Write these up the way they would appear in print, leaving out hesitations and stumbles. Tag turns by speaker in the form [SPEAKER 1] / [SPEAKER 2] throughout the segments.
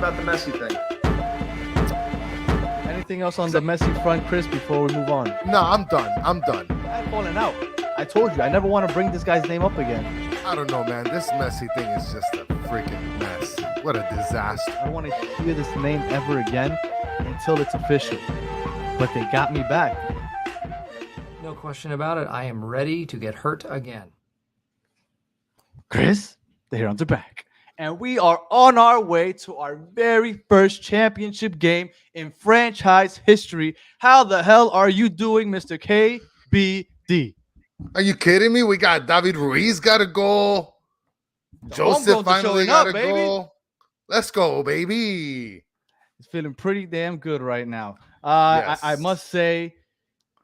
[SPEAKER 1] about the Messi thing.
[SPEAKER 2] Anything else on the Messi front, Chris, before we move on?
[SPEAKER 3] No, I'm done. I'm done.
[SPEAKER 2] I'm falling out. I told you, I never want to bring this guy's name up again.
[SPEAKER 3] I don't know, man. This Messi thing is just a freaking mess. What a disaster.
[SPEAKER 2] I don't want to hear this name ever again until it's official. But they got me back.
[SPEAKER 4] No question about it. I am ready to get hurt again.
[SPEAKER 2] Chris, the Herons are back. And we are on our way to our very first championship game in franchise history. How the hell are you doing, Mr. KBD?
[SPEAKER 3] Are you kidding me? We got David Ruiz got a goal. Joseph finally got a goal. Let's go, baby.
[SPEAKER 2] He's feeling pretty damn good right now.
[SPEAKER 3] Yes.
[SPEAKER 2] I must say,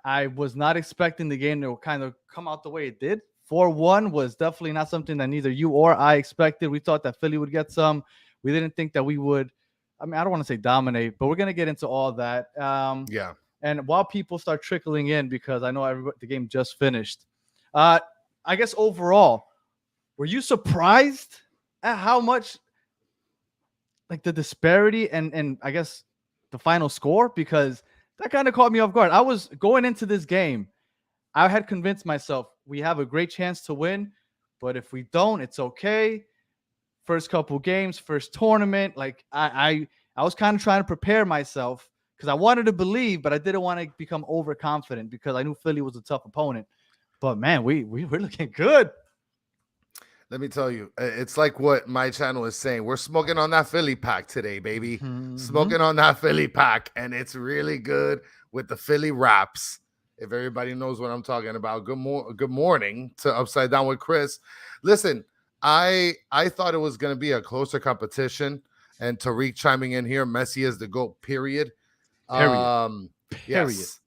[SPEAKER 2] I was not expecting the game to kind of come out the way it did. 4-1 was definitely not something that neither you or I expected. We thought that Philly would get some. We didn't think that we would. I mean, I don't want to say dominate, but we're going to get into all that.
[SPEAKER 3] Yeah.
[SPEAKER 2] And while people start trickling in, because I know the game just finished, I guess overall, were you surprised at how much, like, the disparity and I guess the final score? Because that kind of caught me off guard. I was going into this game, I had convinced myself we have a great chance to win, but if we don't, it's okay. First couple games, first tournament, like I was kind of trying to prepare myself because I wanted to believe, but I didn't want to become overconfident because I knew Philly was a tough opponent. But man, we're looking good.
[SPEAKER 3] Let me tell you, it's like what my channel is saying. We're smoking on that Philly pack today, baby.
[SPEAKER 2] Mm-hmm.
[SPEAKER 3] Smoking on that Philly pack, and it's really good with the Philly wraps. If everybody knows what I'm talking about, good morning to Upside Down with Chris. Listen, I thought it was going to be a closer competition, and Tariq chiming in here, Messi is the GOAT, period.
[SPEAKER 2] Period.
[SPEAKER 3] Yes.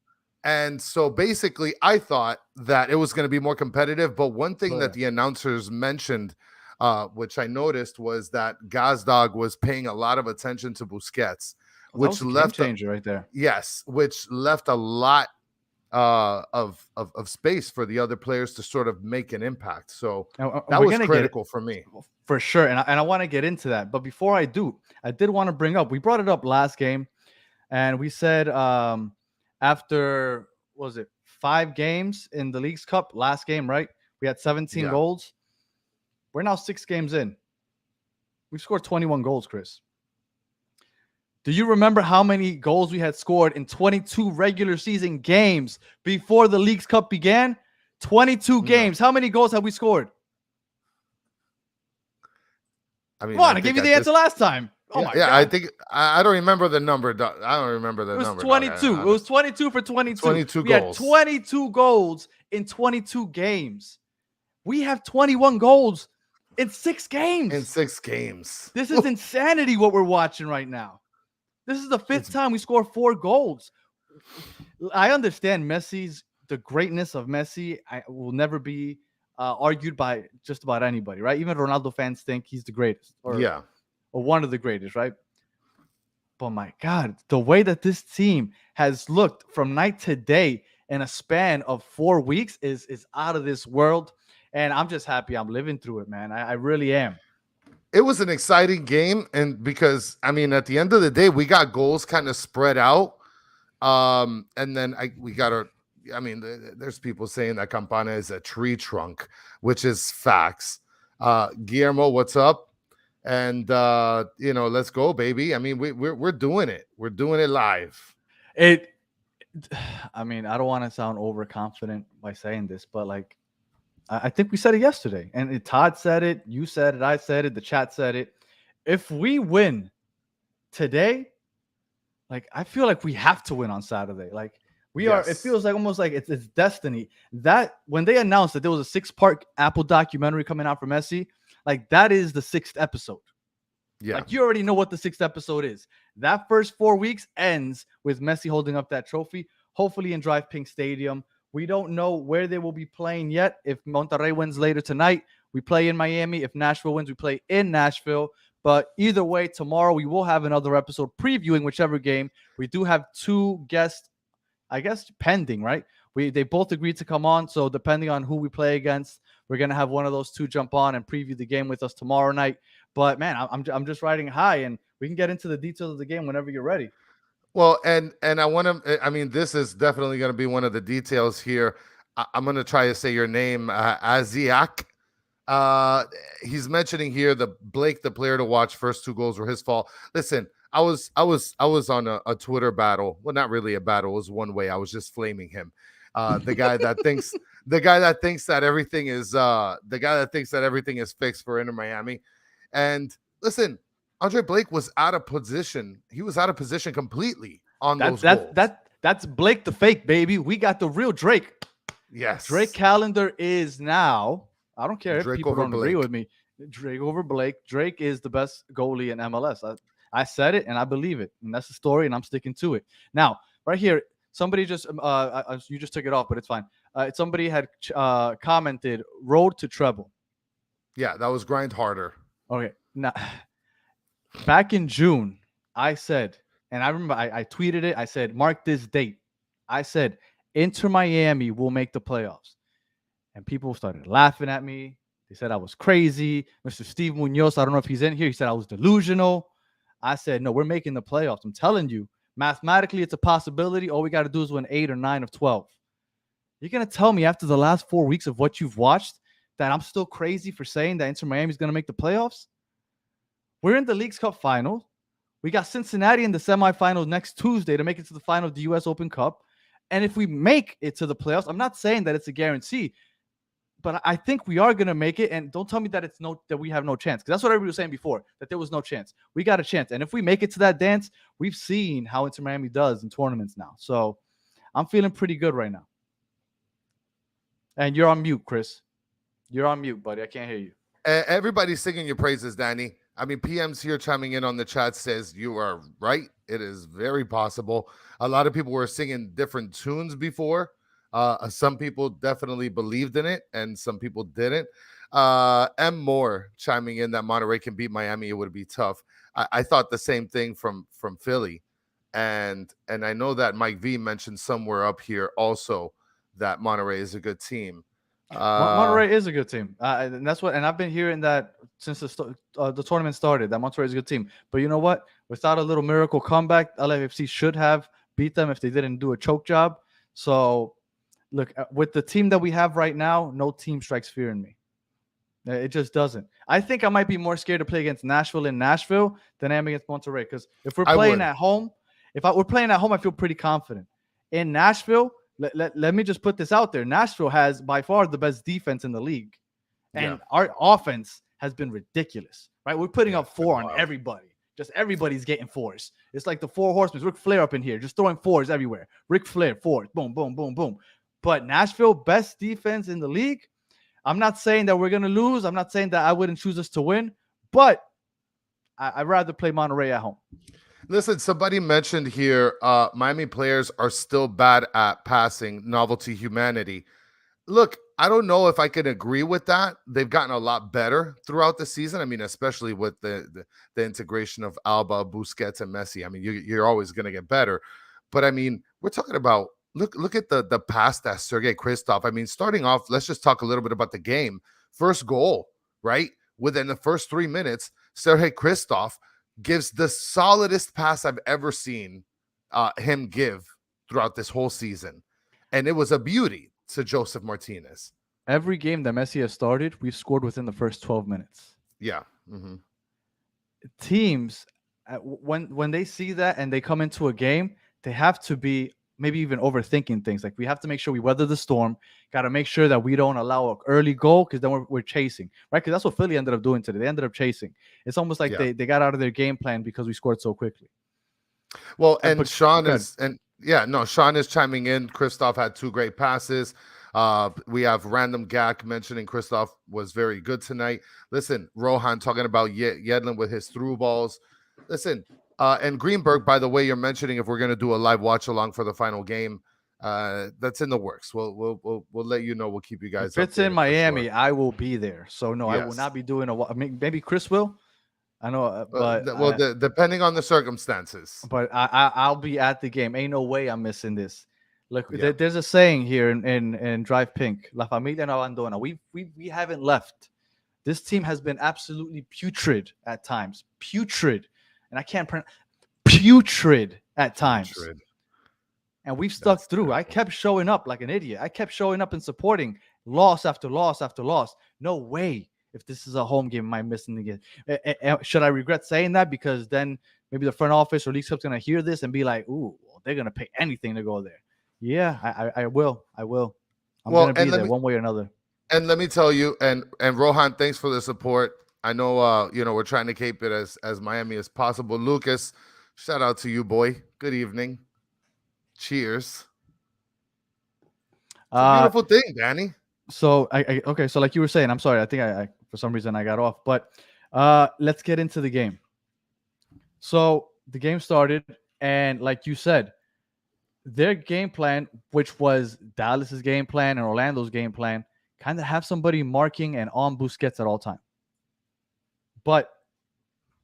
[SPEAKER 3] And so basically, I thought that it was going to be more competitive. But one thing that the announcers mentioned, which I noticed, was that Gazdag was paying a lot of attention to Busquets, which left
[SPEAKER 2] a game changer right there.
[SPEAKER 3] Yes, which left a lot of space for the other players to sort of make an impact. So that was critical for me.
[SPEAKER 2] For sure. And I want to get into that. But before I do, I did want to bring up, we brought it up last game, and we said after, what was it, 5 games in the Leagues Cup, last game, right? We had 17 goals. We're now 6 games in. We've scored 21 goals, Chris. Do you remember how many goals we had scored in 22 regular season games before the Leagues Cup began? 22 games. How many goals have we scored?
[SPEAKER 3] I mean,
[SPEAKER 2] come on, I gave you the answer last time. Oh my God.
[SPEAKER 3] I think I don't remember the number. I don't remember the number.
[SPEAKER 2] It was 22. It was 22 for 22.
[SPEAKER 3] 22
[SPEAKER 2] we had 22 goals in 22 games. We have 21 goals in 6 games.
[SPEAKER 3] In 6 games.
[SPEAKER 2] This is insanity what we're watching right now. This is the 5th time we scored 4 goals. I understand the greatness of Messi. I will never be argued by just about anybody, right? Even Ronaldo fans think he's the greatest. Or one of the greatest, right? But my God, the way that this team has looked from night to day in a span of 4 weeks is out of this world. And I'm just happy I'm living through it, man. I really am.
[SPEAKER 3] It was an exciting game, and because I mean, at the end of the day, we got goals kind of spread out, and then there's people saying that Campana is a tree trunk, which is facts. Guillermo, what's up? And let's go, baby. I mean, we're doing it. We're doing it live.
[SPEAKER 2] I mean, I don't want to sound overconfident by saying this, but like, I think we said it yesterday, and Todd said it, you said it, I said it, the chat said it. If we win today, like, I feel like we have to win on Saturday. Like, we are. It feels like almost like it's destiny. That when they announced that there was a 6-part Apple documentary coming out for Messi, like, that is the 6th episode. Yeah, like, you already know what the 6th episode is. That first 4 weeks ends with Messi holding up that trophy, hopefully in Drive Pink Stadium. We don't know where they will be playing yet. If Monterrey wins later tonight, we play in Miami. If Nashville wins, we play in Nashville. But either way, tomorrow we will have another episode previewing whichever game. We do have 2 guests, I guess, pending, right? They both agreed to come on. So depending on who we play against, we're going to have one of those 2 jump on and preview the game with us tomorrow night. But man, I'm just riding high, and we can get into the details of the game whenever you're ready.
[SPEAKER 3] Well, and I want to. I mean, this is definitely going to be one of the details here. I'm going to try to say your name, Aziak. Uh, he's mentioning here the Blake, the player to watch. First 2 goals were his fault. Listen, I was on a Twitter battle. Well, not really a battle. It was one way. I was just flaming him. The guy that thinks that everything is fixed for Inter Miami. And listen, Andre Blake was out of position. He was out of position completely on those goals.
[SPEAKER 2] That's Blake the fake, baby. We got the real Drake.
[SPEAKER 3] Yes.
[SPEAKER 2] Drake calendar is now. I don't care if
[SPEAKER 3] Drake
[SPEAKER 2] people
[SPEAKER 3] over
[SPEAKER 2] don't agree
[SPEAKER 3] Blake.
[SPEAKER 2] with me. Drake over Blake. Drake is the best goalie in MLS. I said it and I believe it, and that's the story, and I'm sticking to it. Now, right here, somebody just you just took it off, but it's fine. Somebody had commented road to treble.
[SPEAKER 3] Yeah, that was grind harder.
[SPEAKER 2] Okay, now back in June, I said, and I remember I tweeted it. I said, mark this date. I said, Inter Miami will make the playoffs. And people started laughing at me. They said I was crazy. Mr. Steve Munoz, I don't know if he's in here. He said I was delusional. I said, no, we're making the playoffs. I'm telling you, mathematically, it's a possibility. All we got to do is win 8 or 9 of 12. You're going to tell me after the last 4 weeks of what you've watched that I'm still crazy for saying that Inter Miami is going to make the playoffs? We're in the Leagues Cup final. We got Cincinnati in the semifinals next Tuesday to make it to the final of the U.S. Open Cup. And if we make it to the playoffs, I'm not saying that it's a guarantee, but I think we are going to make it. And don't tell me that that we have no chance, because that's what everybody was saying before, that there was no chance. We got a chance. And if we make it to that dance, we've seen how Inter Miami does in tournaments now. So I'm feeling pretty good right now. And you're on mute, Chris. You're on mute, buddy. I can't hear you.
[SPEAKER 3] Everybody's singing your praises, Danny. I mean, PM's here chiming in on the chat says you are right. It is very possible. A lot of people were singing different tunes before. Some people definitely believed in it, and some people didn't. M. Moore chiming in that Monterrey can beat Miami. It would be tough. I thought the same thing from Philly, and I know that Mike V mentioned somewhere up here also that Monterrey is a good team.
[SPEAKER 2] Monterrey is a good team, and that's what. And I've been hearing that since the tournament started, that Monterrey is a good team. But you know what? Without a little miracle comeback, LAFC should have beat them if they didn't do a choke job. So, look, with the team that we have right now, no team strikes fear in me. It just doesn't. I think I might be more scared to play against Nashville in Nashville than I am against Monterrey. Because if we're playing at home, we're playing at home, I feel pretty confident. In Nashville, let me just put this out there. Nashville has by far the best defense in the league. And our offense has been ridiculous, right? We're putting up 4 on everybody. Just everybody's getting 4s. It's like the 4 horsemen. Ric Flair up in here, just throwing 4s everywhere. Ric Flair, 4s, boom, boom, boom, boom. But Nashville, best defense in the league. I'm not saying that we're going to lose. I'm not saying that I wouldn't choose us to win. But I'd rather play Monterrey at home.
[SPEAKER 3] Listen, somebody mentioned here, Miami players are still bad at passing, novelty, humanity. Look, I don't know if I can agree with that. They've gotten a lot better throughout the season. I mean, especially with the integration of Alba, Busquets, and Messi. I mean, you're always going to get better. But I mean, we're talking about look at the pass that Sergei Kristov. I mean, starting off, let's just talk a little bit about the game. First goal, right? Within the first 3 minutes, Sergei Kristov gives the solidest pass I've ever seen him give throughout this whole season. And it was a beauty to Joseph Martinez.
[SPEAKER 2] Every game that Messi has started, we've scored within the first 12 minutes.
[SPEAKER 3] Yeah. Mm-hmm.
[SPEAKER 2] Teams, when they see that and they come into a game, they have to be maybe even overthinking things. Like, we have to make sure we weather the storm. Got to make sure that we don't allow an early goal, because then we're chasing, right? Because that's what Philly ended up doing today. They ended up chasing. It's almost like they got out of their game plan because we scored so quickly.
[SPEAKER 3] Well, and Sean is chiming in. Kristov had 2 great passes. We have Random Gak mentioning Kristov was very good tonight. Listen, Rohan talking about Yedlin with his through balls. Listen, and Greenberg, by the way, you're mentioning if we're going to do a live watch along for the final game, that's in the works. We'll let you know. We'll keep you guys.
[SPEAKER 2] If it's in Miami, I will be there. So no, I will not be doing maybe Chris will. I know, but
[SPEAKER 3] depending on the circumstances.
[SPEAKER 2] But I'll be at the game. Ain't no way I'm missing this. Look, there's a saying here in Drive Pink: "La familia no abandona." We haven't left. This team has been absolutely putrid at times, putrid. and I can't pronounce putrid at times.
[SPEAKER 3] Putrid.
[SPEAKER 2] And we've stuck
[SPEAKER 3] That's
[SPEAKER 2] through. I
[SPEAKER 3] terrible.
[SPEAKER 2] kept showing up like an idiot. I kept showing up and supporting loss after loss after loss. No way. If this is a home game, am I missing again? Should I regret saying that? Because then maybe the front office or League Cup's going to hear this and be like, ooh, well, they're going to pay anything to go there. Yeah, I will. I will. I'm
[SPEAKER 3] Well,
[SPEAKER 2] going to be there one way or another.
[SPEAKER 3] And let me tell you, and Rohan, thanks for the support. I know we're trying to keep it as Miami as possible. Lucas, shout out to you, boy. Good evening. Cheers. It's a beautiful thing, Danny.
[SPEAKER 2] So okay, so like you were saying, I'm sorry. I think I for some reason I got off, but let's get into the game. So the game started, and like you said, their game plan, which was Dallas's game plan and Orlando's game plan, kind of have somebody marking and on Busquets at all time. But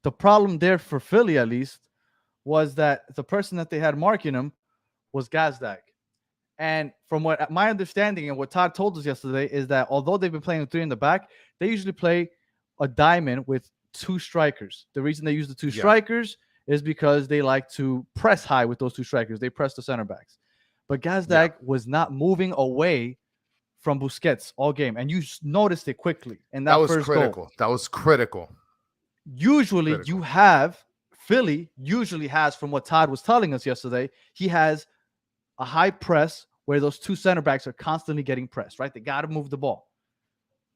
[SPEAKER 2] the problem there for Philly, at least, was that the person that they had marking him was Gazdag. And from what my understanding and what Todd told us yesterday is that although they've been playing 3 in the back, they usually play a diamond with 2 strikers. The reason they use the 2 strikers is because they like to press high with those 2 strikers. They press the center backs. But Gazdag was not moving away from Busquets all game. And you noticed it quickly in that
[SPEAKER 3] was
[SPEAKER 2] first
[SPEAKER 3] critical.
[SPEAKER 2] goal.
[SPEAKER 3] That was critical.
[SPEAKER 2] Usually you have, Philly usually has, from what Todd was telling us yesterday, he has a high press where those 2 center backs are constantly getting pressed, right? They got to move the ball.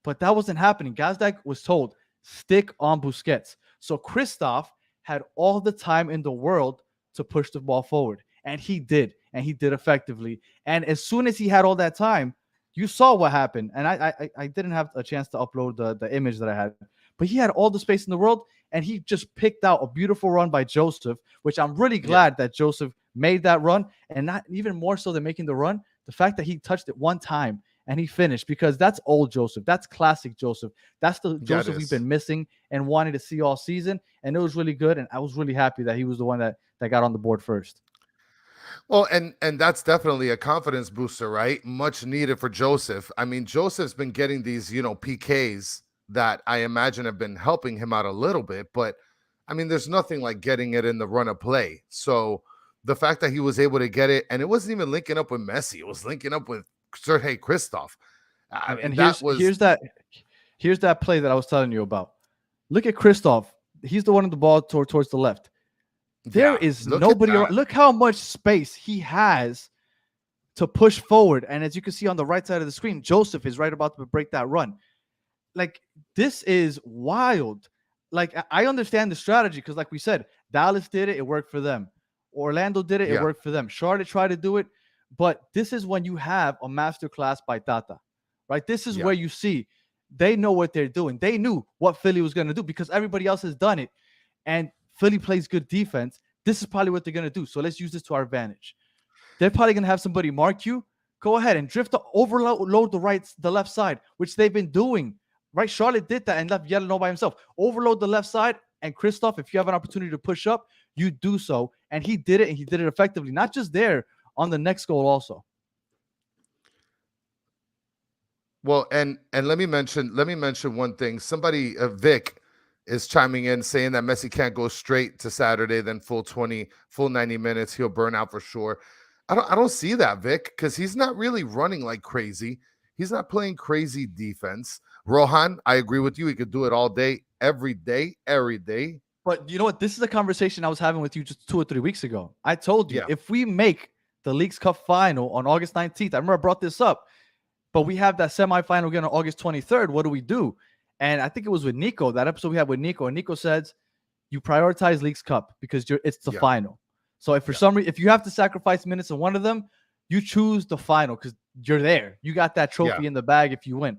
[SPEAKER 2] But that wasn't happening. Gazdag was told, stick on Busquets. So Christoph had all the time in the world to push the ball forward. And he did. And he did effectively. And as soon as he had all that time, you saw what happened. And I didn't have a chance to upload the image that I had. But he had all the space in the world. And he just picked out a beautiful run by Joseph, which I'm really glad that Joseph made that run. And not even more so than making the run, the fact that he touched it one time and he finished, because that's old Joseph. That's classic Joseph. That's the Joseph we've been missing and wanting to see all season. And it was really good. And I was really happy that he was the one that got on the board first.
[SPEAKER 3] Well, and that's definitely a confidence booster, right? Much needed for Joseph. I mean, Joseph's been getting these, PKs that I imagine have been helping him out a little bit. But, I mean, there's nothing like getting it in the run of play. So the fact that he was able to get it, and it wasn't even linking up with Messi. It was linking up with Sergei Christoph. I mean,
[SPEAKER 2] here's that play that I was telling you about. Look at Christoph. He's the one on the ball towards the left. There is nobody around. Look how much space he has to push forward. And as you can see on the right side of the screen, Joseph is right about to break that run. Like, this is wild. Like, I understand the strategy because, like we said, Dallas did it. It worked for them. Orlando did it. It worked for them. Charlotte tried to do it. But this is when you have a masterclass by Tata, right? This is where you see they know what they're doing. They knew what Philly was going to do because everybody else has done it. And Philly plays good defense. This is probably what they're going to do. So let's use this to our advantage. They're probably going to have somebody mark you. Go ahead and overload the left side, which they've been doing, right? Charlotte did that and left Yellowno by himself. Overload the left side. And Christoph, if you have an opportunity to push up, you do so. And he did it, and he did it effectively. Not just there, on the next goal also.
[SPEAKER 3] Well, and let me mention one thing. Somebody, Vic, is chiming in saying that Messi can't go straight to Saturday, then full 90 minutes. He'll burn out for sure. I don't see that, Vic, because he's not really running like crazy. He's not playing crazy defense. Rohan, I agree with you. He could do it all day, every day.
[SPEAKER 2] But you know what? This is a conversation I was having with you just 2 or 3 weeks ago. I told you, if we make the Leagues Cup final on August 19th, I remember I brought this up, but we have that semifinal again on August 23rd. What do we do? And I think it was with Nico, that episode we had with Nico. And Nico says, you prioritize Leagues Cup because it's the final. So if for some reason, if you have to sacrifice minutes in one of them, you choose the final because you're there. You got that trophy in the bag if you win.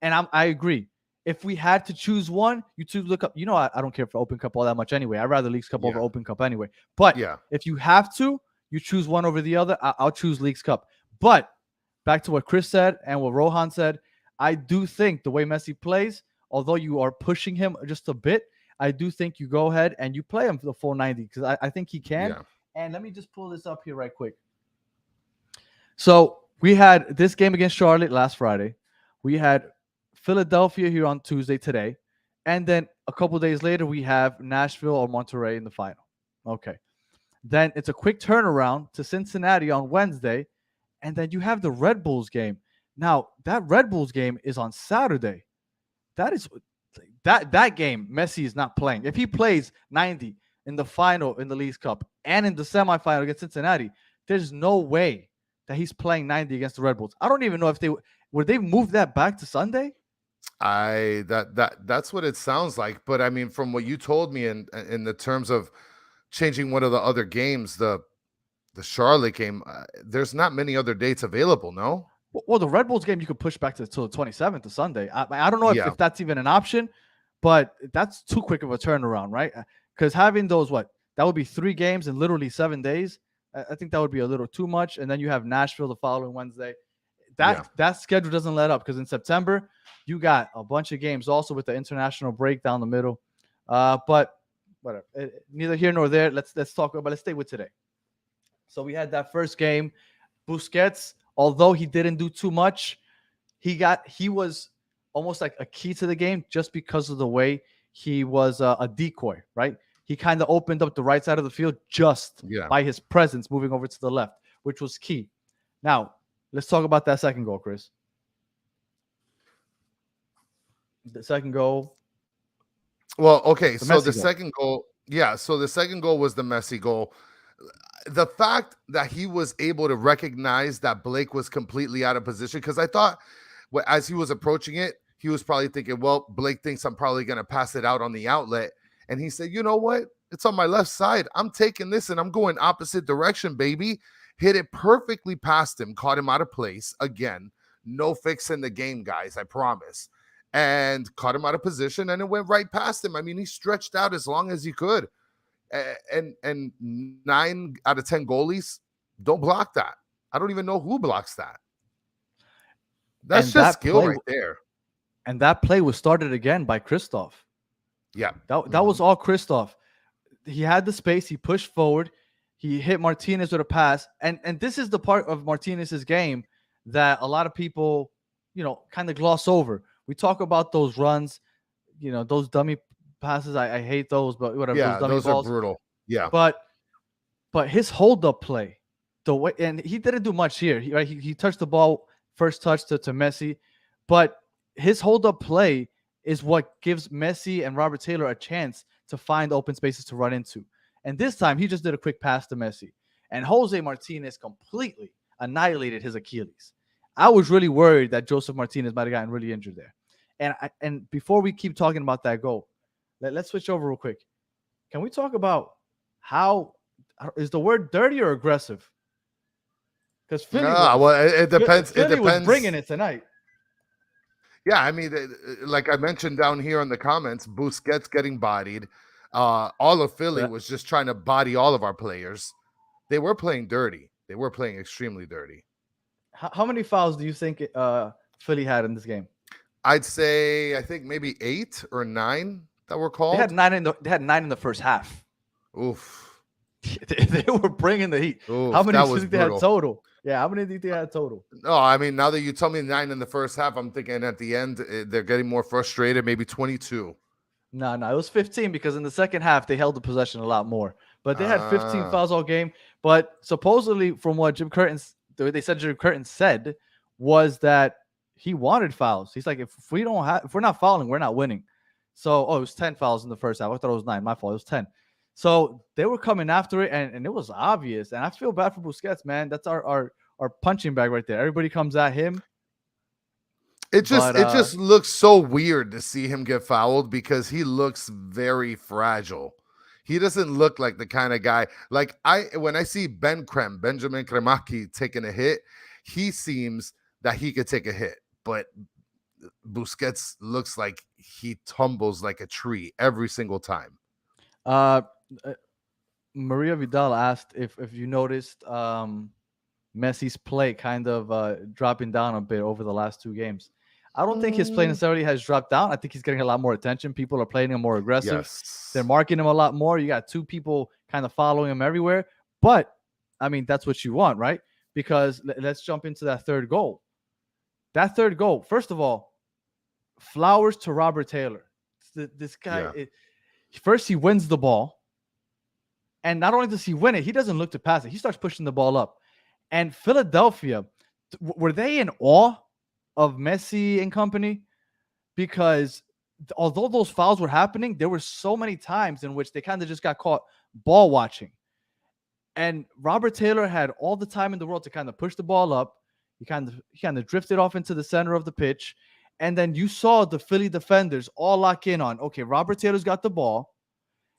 [SPEAKER 2] And I agree. If we had to choose one, you two look up. You know, I don't care for Open Cup all that much anyway. I'd rather Leagues Cup over Open Cup anyway. But if you have to, you choose one over the other. I'll choose Leagues Cup. But back to what Chris said and what Rohan said, I do think the way Messi plays, although you are pushing him just a bit, I do think you go ahead and you play him for the full 90 because I think he can. Yeah. And let me just pull this up here right quick. So we had this game against Charlotte last Friday. We had Philadelphia here on Tuesday today. And then a couple days later, we have Nashville or Monterrey in the final. Okay. Then it's a quick turnaround to Cincinnati on Wednesday. And then you have the Red Bulls game. Now, that Red Bulls game is on Saturday. That game, Messi is not playing. If he plays 90 in the final in the Leagues Cup and in the semifinal against Cincinnati, there's no way that he's playing 90 against the Red Bulls. I don't even know if would they move that back to Sunday?
[SPEAKER 3] That's what it sounds like. But I mean, from what you told me in the terms of changing one of the other games, the Charlotte game, there's not many other dates available. No.
[SPEAKER 2] Well, the Red Bulls game you could push back to the 27th to Sunday. I don't know if that's even an option, but that's too quick of a turnaround, right? Because having those that would be 3 games in literally 7 days. I think that would be a little too much. And then you have Nashville the following Wednesday. That schedule doesn't let up because in September you got a bunch of games also with the international break down the middle. But whatever, neither here nor there. Let's talk about. Let's stay with today. So we had that first game. Busquets, although he didn't do too much, he was almost like a key to the game just because of the way he was a decoy, right? He kind of opened up the right side of the field just by his presence moving over to the left, which was key. Now, let's talk about that second goal, Chris. The second goal.
[SPEAKER 3] Well, okay, so the second goal, so the second goal was the Messi goal. The fact that he was able to recognize that Blake was completely out of position, because I thought as he was approaching it, he was probably thinking, well, Blake thinks I'm probably going to pass it out on the outlet. And he said, you know what? It's on my left side. I'm taking this and I'm going opposite direction, baby. Hit it perfectly past him, caught him out of place. Again, no fixing the game, guys, I promise. And caught him out of position and it went right past him. I mean, he stretched out as long as he could. And 9 out of 10 goalies don't block that. I don't even know who blocks that. That's just skill right there.
[SPEAKER 2] And that play was started again by Christoph.
[SPEAKER 3] Yeah.
[SPEAKER 2] That was all Christoph. He had the space. He pushed forward. He hit Martinez with a pass. And this is the part of Martinez's game that a lot of people, kind of gloss over. We talk about those runs, those dummy passes. I hate those, but whatever.
[SPEAKER 3] Yeah, those balls are brutal. Yeah.
[SPEAKER 2] But his hold-up play, the way, and he didn't do much here. He touched the ball, first touch to Messi. But his hold-up play is what gives Messi and Robert Taylor a chance to find open spaces to run into. And this time, he just did a quick pass to Messi. And Jose Martinez completely annihilated his Achilles. I was really worried that Joseph Martinez might have gotten really injured there. And before we keep talking about that goal, let's switch over real quick. Can we talk about how is the word dirty or aggressive? Because Philly,
[SPEAKER 3] it depends.
[SPEAKER 2] Philly was bringing it tonight.
[SPEAKER 3] Yeah, I mean, like I mentioned down here in the comments, Busquets getting bodied. All of Philly was just trying to body all of our players. They were playing dirty. They were playing extremely dirty.
[SPEAKER 2] How many fouls do you think Philly had in this game?
[SPEAKER 3] I'd say, I think maybe 8 or 9 that were called.
[SPEAKER 2] They had 9 in the first half.
[SPEAKER 3] Oof.
[SPEAKER 2] They were bringing the heat.
[SPEAKER 3] Oof,
[SPEAKER 2] how many do you think they had total? Yeah, how many do you think they had total?
[SPEAKER 3] No, I mean, now that you tell me 9 in the first half, I'm thinking at the end they're getting more frustrated, maybe 22.
[SPEAKER 2] No, it was 15 because in the second half they held the possession a lot more. But they had 15 fouls all game. But supposedly, from what Jim Curtin said, was that he wanted fouls. He's like, if we're not fouling, we're not winning. So, it was 10 fouls in the first half. I thought it was 9. My fault. It was 10. So they were coming after it, and it was obvious. And I feel bad for Busquets, man. That's our punching bag right there. Everybody comes at him.
[SPEAKER 3] It just looks so weird to see him get fouled because he looks very fragile. He doesn't look like the kind of guy like when I see Benjamin Kremaki taking a hit, he seems that he could take a hit, but Busquets looks like he tumbles like a tree every single time.
[SPEAKER 2] Maria Vidal asked if you noticed Messi's play kind of dropping down a bit over the last 2 games. I don't think his play necessarily has dropped down. I think he's getting a lot more attention. People are playing him more aggressive.
[SPEAKER 3] Yes.
[SPEAKER 2] They're marking him a lot more. You got 2 people kind of following him everywhere. But, I mean, that's what you want, right? Because let's jump into that third goal. That third goal, first of all, flowers to Robert Taylor. This guy,
[SPEAKER 3] Yeah.
[SPEAKER 2] first he wins the ball, and not only does he win it, he doesn't look to pass it. He starts pushing the ball up. And Philadelphia, were they in awe of Messi and company? Because although those fouls were happening, there were so many times in which they kind of just got caught ball watching. And Robert Taylor had all the time in the world to kind of push the ball up. He kind of drifted off into the center of the pitch. And then you saw the Philly defenders all lock in on, okay, Robert Taylor's got the ball.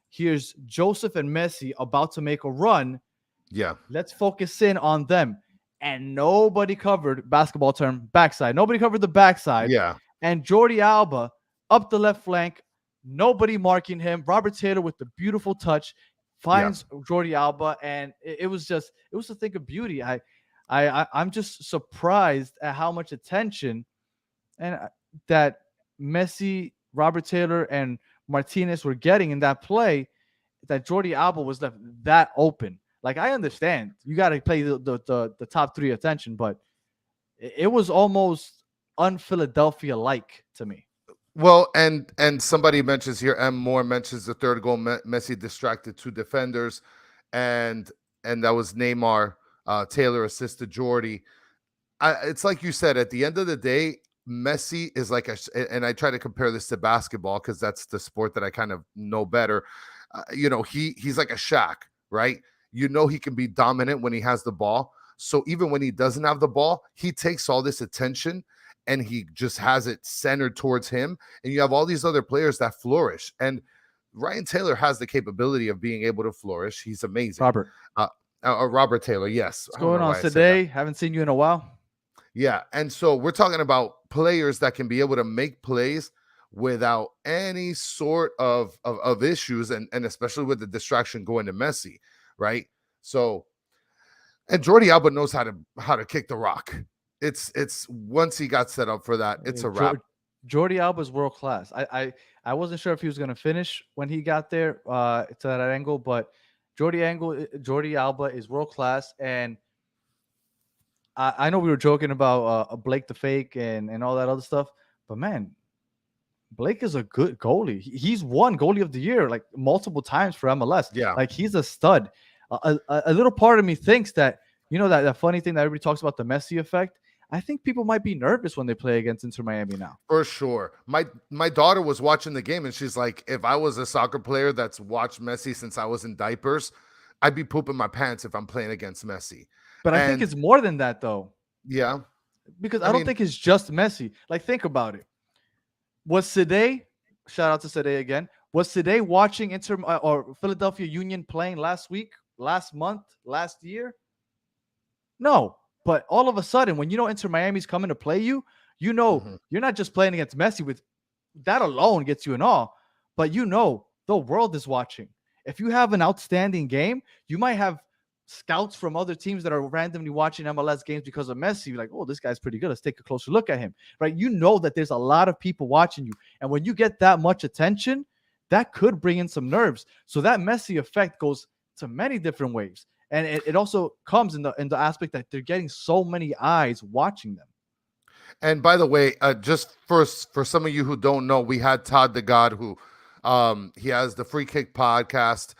[SPEAKER 2] Here's Joseph and Messi about to make a run.
[SPEAKER 3] Yeah.
[SPEAKER 2] Let's focus in on them. And nobody covered, basketball term, backside. Nobody covered the backside.
[SPEAKER 3] Yeah.
[SPEAKER 2] And Jordi Alba up the left flank, nobody marking him. Robert Taylor with the beautiful touch finds Jordi Alba, and it was a thing of beauty. I'm just surprised at how much attention and that Messi, Robert Taylor, and Martinez were getting in that play. That Jordi Alba was left that open. Like, I understand you got to play the top three attention, but it was almost un-Philadelphia like to me.
[SPEAKER 3] Well, and somebody mentions here, M. Moore mentions the third goal. Messi distracted two defenders, and that was Neymar. Taylor assisted Jordi. It's like you said, at the end of the day, Messi is like and I try to compare this to basketball because that's the sport that I kind of know better. He's like a Shaq, right? He can be dominant when he has the ball. So even when he doesn't have the ball, he takes all this attention and he just has it centered towards him. And you have all these other players that flourish. And Ryan Taylor has the capability of being able to flourish. He's amazing. Robert Taylor, yes.
[SPEAKER 2] What's going on today? Haven't seen you in a while.
[SPEAKER 3] Yeah. And so we're talking about players that can be able to make plays without any sort of issues, and especially with the distraction going to Messi, right? So, and Jordi Alba knows how to kick the rock. It's once he got set up for that, it's a wrap.
[SPEAKER 2] Jordi Alba's world class. I wasn't sure if he was going to finish when he got there to that angle, but Jordi Alba is world class. And I know we were joking about Blake the fake and all that other stuff, but man, Blake is a good goalie. He's won goalie of the year like multiple times for MLS.
[SPEAKER 3] Yeah,
[SPEAKER 2] like he's a stud. A little part of me thinks that, that funny thing that everybody talks about, the Messi effect. I think people might be nervous when they play against Inter Miami now.
[SPEAKER 3] For sure. My daughter was watching the game and she's like, if I was a soccer player that's watched Messi since I was in diapers, I'd be pooping my pants if I'm playing against Messi.
[SPEAKER 2] But I think it's more than that, though.
[SPEAKER 3] Yeah.
[SPEAKER 2] Because I don't think it's just Messi. Like, think about it. Was Sade, shout out to Sade again, was Sade watching Inter or Philadelphia Union playing last week, last month, last year? No. But all of a sudden, when Inter Miami's coming to play you, you're not just playing against Messi. With that alone gets you in awe. But the world is watching. If you have an outstanding game, you might have scouts from other teams that are randomly watching MLS games because of Messi. You're like, oh, this guy's pretty good. Let's take a closer look at him, right? That there's a lot of people watching you. And when you get that much attention, that could bring in some nerves. So that Messi effect goes to many different ways. And it also comes in the aspect that they're getting so many eyes watching them.
[SPEAKER 3] And by the way, just for some of you who don't know, we had Todd the God, who he has the Free Kick podcast.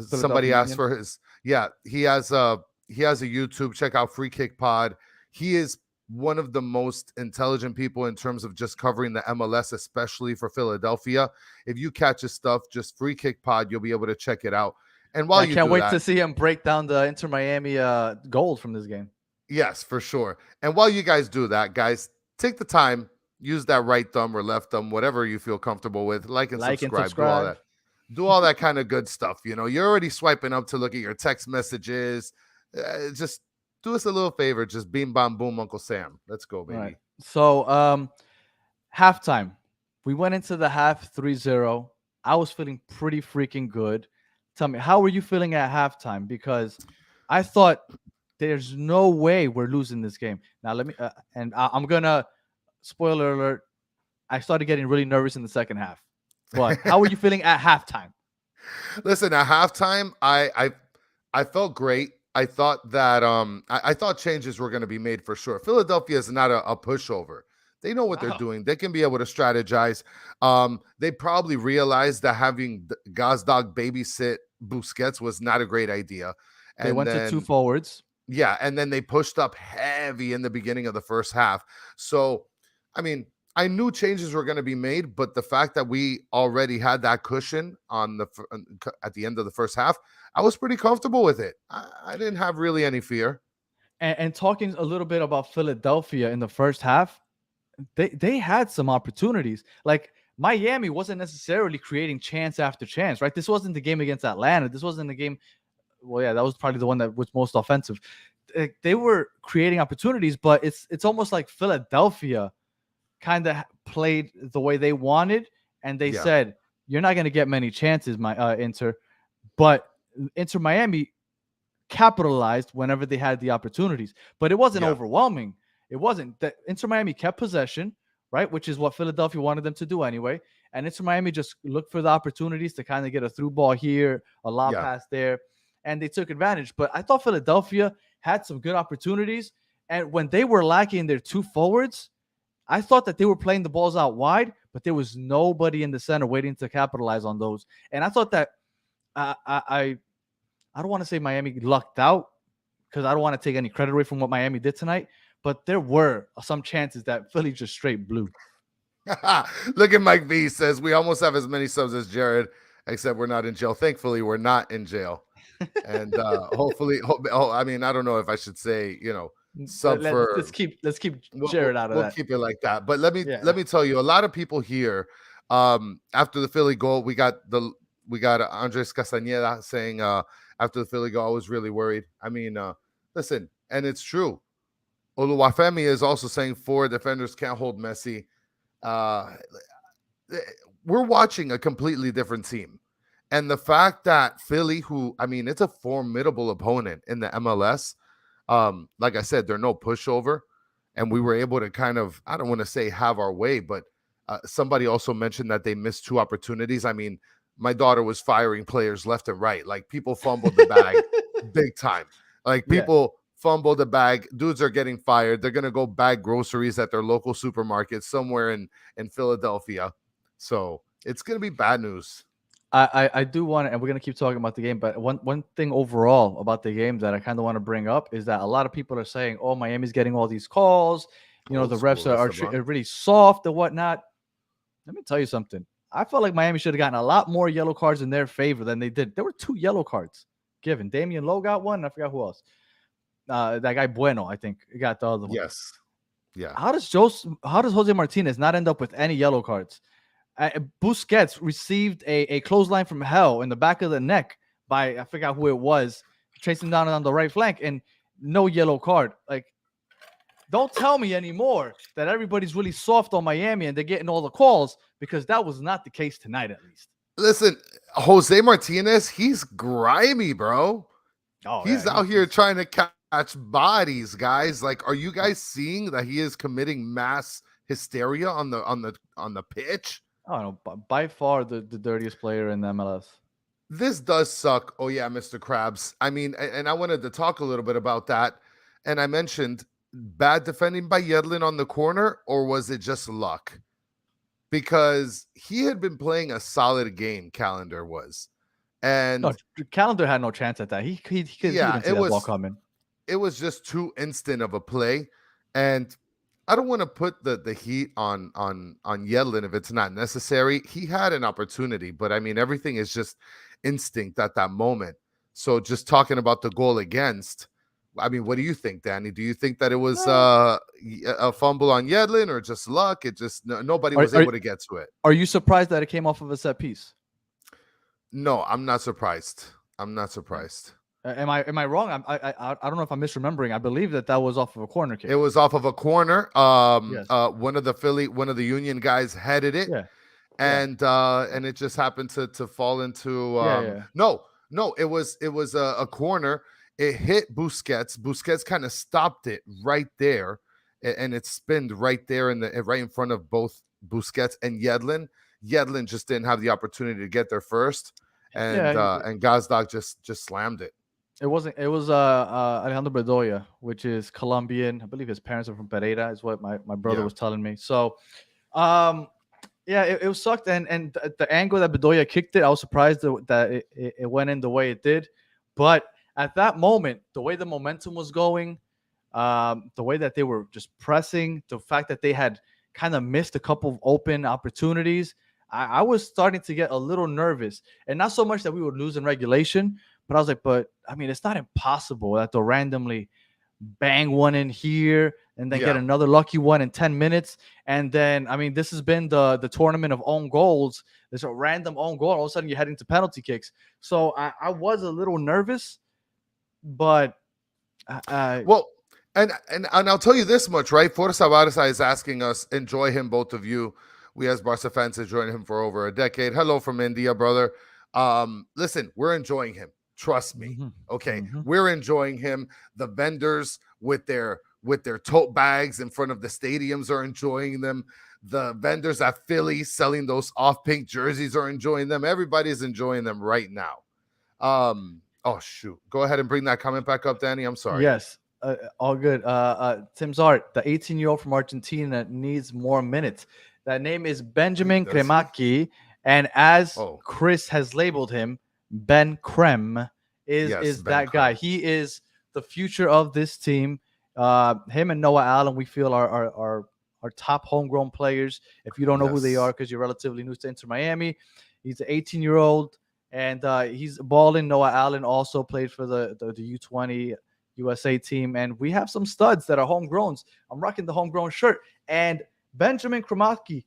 [SPEAKER 3] Somebody asked for his. Yeah, he has a YouTube. Check out Free Kick Pod. He is one of the most intelligent people in terms of just covering the MLS, especially for Philadelphia. If you catch his stuff, just Free Kick Pod, you'll be able to check it out. And while
[SPEAKER 2] I can't wait to see him break down the Inter Miami goals from this game.
[SPEAKER 3] Yes, for sure. And while you guys do that, guys, take the time, use that right thumb or left thumb, whatever you feel comfortable with. Like and subscribe. Do all that. Do all that kind of good stuff. You're already swiping up to look at your text messages. Just do us a little favor. Just beam, bam, boom, Uncle Sam. Let's go, baby.
[SPEAKER 2] Right. So, halftime. We went into the half 3-0. I was feeling pretty freaking good. Tell me, how were you feeling at halftime? Because I thought there's no way we're losing this game. Now, let me, and I'm going to, spoiler alert, I started getting really nervous in the second half. But how were you feeling at halftime?
[SPEAKER 3] Listen, at halftime, I felt great. I thought that I thought changes were going to be made for sure. Philadelphia is not a pushover. They know what they're
[SPEAKER 2] Wow.
[SPEAKER 3] doing. They can be able to strategize. They probably realized that having Gazdag babysit Busquets was not a great idea.
[SPEAKER 2] They
[SPEAKER 3] And
[SPEAKER 2] went to 2
[SPEAKER 3] then,
[SPEAKER 2] forwards.
[SPEAKER 3] yeah, and then they pushed up heavy in the beginning of the first half. So, I mean, I knew changes were going to be made, but the fact that we already had that cushion at the end of the first half, I was pretty comfortable with it. I didn't have really any fear.
[SPEAKER 2] And talking a little bit about Philadelphia in the first half, they had some opportunities. Like Miami wasn't necessarily creating chance after chance, right? This wasn't the game against Atlanta. This wasn't the game. Well, yeah, that was probably the one that was most offensive. They were creating opportunities, but it's almost like Philadelphia kind of played the way they wanted, and they
[SPEAKER 3] Yeah.
[SPEAKER 2] said, "You're not going to get many chances, my Inter." But Inter Miami capitalized whenever they had the opportunities, but it wasn't
[SPEAKER 3] Yeah.
[SPEAKER 2] overwhelming. It wasn't that Inter Miami kept possession, right? Which is what Philadelphia wanted them to do anyway. And Inter Miami just looked for the opportunities to kind of get a through ball here, a lob
[SPEAKER 3] Yeah.
[SPEAKER 2] pass there, and they took advantage. But I thought Philadelphia had some good opportunities. And when they were lacking their 2 forwards, I thought that they were playing the balls out wide, but there was nobody in the center waiting to capitalize on those. And I thought that I don't want to say Miami lucked out because I don't want to take any credit away from what Miami did tonight, but there were some chances that Philly just straight blew.
[SPEAKER 3] Look at Mike V says we almost have as many subs as Jared, except we're not in jail. Thankfully, we're not in jail, and hopefully, I mean, I don't know if I should say, sub for.
[SPEAKER 2] Let's keep Jared out of
[SPEAKER 3] we'll
[SPEAKER 2] that.
[SPEAKER 3] keep it like that. But let me
[SPEAKER 2] Yeah.
[SPEAKER 3] tell you, a lot of people here, after the Philly goal, we got Andres Castañeda saying after the Philly goal, I was really worried. I mean, listen, and it's true. Oluwafemi is also saying 4 defenders can't hold Messi. We're watching a completely different team. And the fact that Philly, who, I mean, it's a formidable opponent in the MLS. Like I said, they're no pushover. And we were able to kind of, I don't want to say have our way, but somebody also mentioned that they missed 2 opportunities. I mean, my daughter was firing players left and right. Like people fumbled the bag big time. Like people fumble the bag. Dudes are getting fired. They're going to go bag groceries at their local supermarket somewhere in Philadelphia. So it's going to be bad news.
[SPEAKER 2] I do want to, and we're going to keep talking about the game, but one thing overall about the game that I kind of want to bring up is that a lot of people are saying, oh, Miami's getting all these calls. The refs are really soft and whatnot. Let me tell you something. I felt like Miami should have gotten a lot more yellow cards in their favor than they did. There were 2 yellow cards given. Damian Lowe got one. I forgot who else. That guy Bueno, I think, got the other one.
[SPEAKER 3] Yes. Yeah.
[SPEAKER 2] How does Jose Martinez not end up with any yellow cards? Busquets received a clothesline from hell in the back of the neck by, I forgot who it was, chasing down on the right flank, and no yellow card. Like, don't tell me anymore that everybody's really soft on Miami and they're getting all the calls, because that was not the case tonight, at least.
[SPEAKER 3] Listen, Jose Martinez, he's grimy, bro.
[SPEAKER 2] Oh,
[SPEAKER 3] he's out here trying to catch bodies, guys. Like, are you guys seeing that he is committing mass hysteria on the pitch?
[SPEAKER 2] Oh no, by far the dirtiest player in the MLS.
[SPEAKER 3] This does suck. Oh yeah, Mr. Krabs. I mean, and I wanted to talk a little bit about that. And I mentioned bad defending by Yedlin on the corner, or was it just luck? Because he had been playing a solid game, Calendar was. And
[SPEAKER 2] no, Calendar had no chance at that. He didn't see that ball coming.
[SPEAKER 3] It was just too instant of a play. And I don't want to put the heat on Yedlin if it's not necessary. He had an opportunity, but I mean, everything is just instinct at that moment. So just talking about the goal against, I mean, what do you think, Danny? Do you think that it was a fumble on Yedlin or just luck? It just nobody was able to get to it.
[SPEAKER 2] Are you surprised that it came off of a set piece?
[SPEAKER 3] No, I'm not surprised. Am
[SPEAKER 2] I wrong? I don't know if I'm misremembering. I believe that was off of a corner kick.
[SPEAKER 3] It was off of a corner.
[SPEAKER 2] Yes.
[SPEAKER 3] One of the Union guys headed it, and it just happened to fall into. No, it was a corner. It hit Busquets. Busquets kind of stopped it right there, and it spinned right there right in front of both Busquets and Yedlin. Yedlin just didn't have the opportunity to get there first, and Gazdag just slammed it.
[SPEAKER 2] It wasn't. It was Alejandro Bedoya, which is Colombian. I believe his parents are from Pereira, is what my brother
[SPEAKER 3] Yeah.
[SPEAKER 2] was telling me. So, um, yeah, it was sucked. And the angle that Bedoya kicked it, I was surprised that it went in the way it did. But at that moment, the way the momentum was going, the way that they were just pressing, the fact that they had kind of missed a couple of open opportunities, I was starting to get a little nervous. And not so much that we would lose in regulation, but I was like, but I mean, it's not impossible that they'll randomly bang one in here and then get
[SPEAKER 3] Yeah.
[SPEAKER 2] another lucky one in 10 minutes. And then, I mean, this has been the tournament of own goals. There's a random own goal. All of a sudden, you're heading to penalty kicks. So I was a little nervous, but
[SPEAKER 3] Well, and I'll tell you this much, right? Forza Barca is asking us, enjoy him, both of you. We as Barca fans enjoyed him for over a decade. Hello from India, brother. Listen, we're enjoying him. Trust me. Okay. We're enjoying him. The vendors with their tote bags in front of the stadiums are enjoying them. The vendors at Philly selling those off-pink jerseys are enjoying them. Everybody's enjoying them right now. Oh shoot. Go ahead and bring that comment back up, Danny. I'm sorry.
[SPEAKER 2] Yes, all good. Tim's Art, the 18-year-old from Argentina, needs more minutes. That name is Benjamin
[SPEAKER 3] Does he?
[SPEAKER 2] Kremaki, and as
[SPEAKER 3] Oh.
[SPEAKER 2] Chris has labeled him, Ben Krem
[SPEAKER 3] Yes,
[SPEAKER 2] is
[SPEAKER 3] Ben
[SPEAKER 2] that guy.
[SPEAKER 3] Krem.
[SPEAKER 2] He is the future of this team. Him and Noah Allen, we feel are top homegrown players. If you don't know who they
[SPEAKER 3] Yes.
[SPEAKER 2] are because you're relatively new to Inter Miami, he's an 18-year-old. And he's balling. Noah Allen also played for the U20 USA team. And we have some studs that are homegrowns. I'm rocking the homegrown shirt. And Benjamin Kromaki,